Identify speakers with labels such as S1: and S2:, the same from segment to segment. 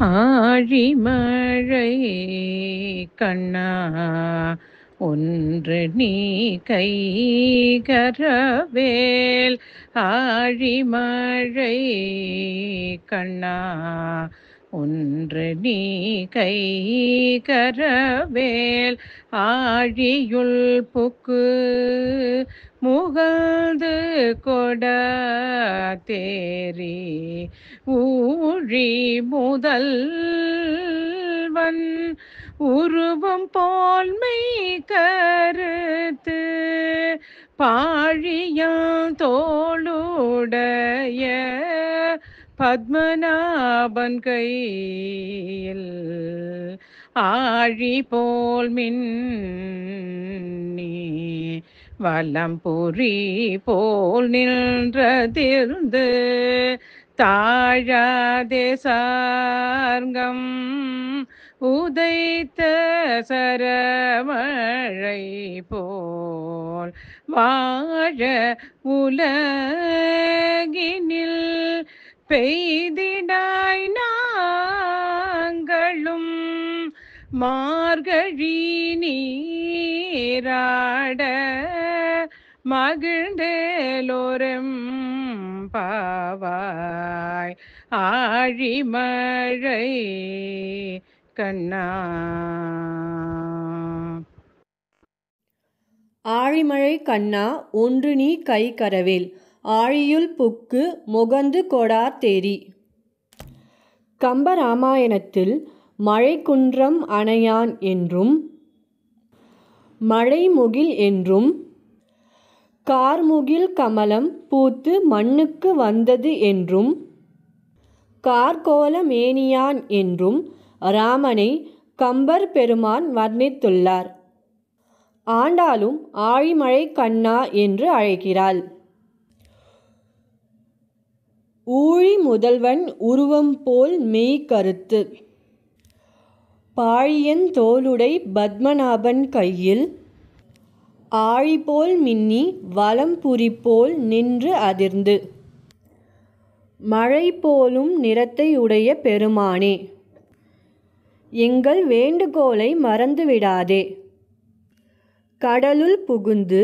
S1: ஆழிமழை கண்ணா ஒன்று நீ கைகரவேல். ஆழிமழை கண்ணா ஒன்று நீ கைகரவேல். ஆழியுள் புக்கு முகந்து கொட தேரி ஊழி முதல்வன் உருவம் போல் மெய் கருத்து பாழியாம் தோளுடைய பத்மநாபன் கையில் ஆழி போல் மின்னி வலம்புரி போல் நின்றதிர்ந்து தாழாதே சார்கம் உதைத்த சரமழை போல் வாழ உலகினில் பெய்திடாய் நாங்களும் மார்கழி நீராட மகிழ்ந்தேலோரெம் பாவாய். ஆழிமழை கண்ணா.
S2: ஆழிமழை கண்ணா ஒன்று நீ கைகரவேல். ஆழியுள் புக்கு முகந்து கொடா தேரி. கம்பராமாயணத்தில் மழைக்குன்றம் அணையான் என்றும் மழைமுகில் என்றும் கார்முகில் கமலம் பூத்து மண்ணுக்கு வந்தது என்றும் கார்கோல மேனியான் என்றும் ராமனை கம்பர் பெருமான் வர்ணித்துள்ளார். ஆண்டாளும் ஆழிமழை கண்ணா என்று அழைக்கிறாள். ஊழி முதல்வன் உருவம் போல் மெய் கருத்து பாழியன் தோளுடை பத்மநாபன் கையில் ஆழிபோல் மின்னி வலம்புரி போல் நின்று அதிர்ந்து மழை போலும் நிறத்தை உடைய பெருமானே, எங்கள் வேண்டுகோளை மறந்துவிடாதே. கடலுள் புகுந்து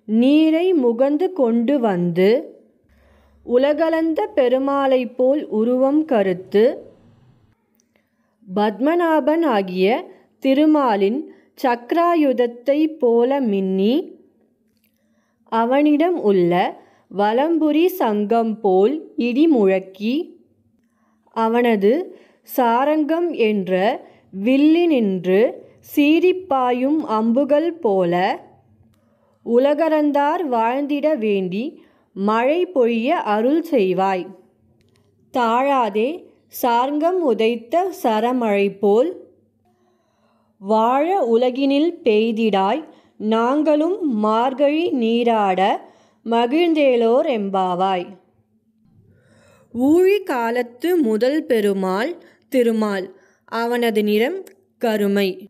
S2: நீரை முகந்து கொண்டு வந்து உலகளந்த பெருமாளை போல் உருவம் கருத்து பத்மநாபன் ஆகிய திருமாலின் சக்ராயுதத்தை போல மின்னி அவனிடம் உள்ள வலம்புரி சங்கம் போல் இடி முழக்கி அவனது சாரங்கம் என்ற வில்லினின்று சீறிப்பாயும் அம்புகள் போல உலகறந்தார் வாழ்ந்திட வேண்டி மழை பொழிய அருள் செய்வாய். தாழாதே சார்ங்கம் உதைத்த சரமழை போல் வாழ உலகினில் பெய்திடாய் நாங்களும் மார்கழி நீராட மகிழ்ந்தேலோர் எம்பாவாய். ஊழி காலத்து முதல் பெருமாள் திருமால், அவனது நிறம் கருமை.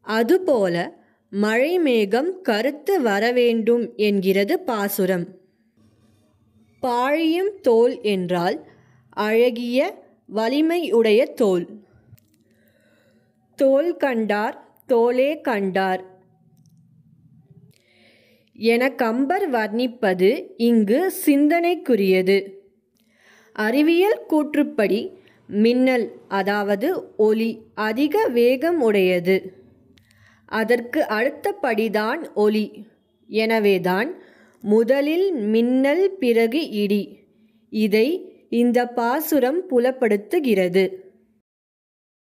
S2: அதுபோல மழை மேகம் கருத்து வரவேண்டும் என்கிறது பாசுரம். பாழியம் தோல் என்றால் அழகிய வலிமையுடைய தோல். தோல் கண்டார் தோலே கண்டார் என கம்பர் வர்ணிப்பது இங்கு சிந்தனைக்குரியது. அறிவியல் கூற்றுப்படி மின்னல் அதாவது ஒலி அதிக வேகம் உடையது. அதற்கு அடுத்தபடிதான் ஒலி. எனவேதான் முதலில் மின்னல் பிறகு இடி. இதை இந்த பாசுரம் புலப்படுத்துகிறது.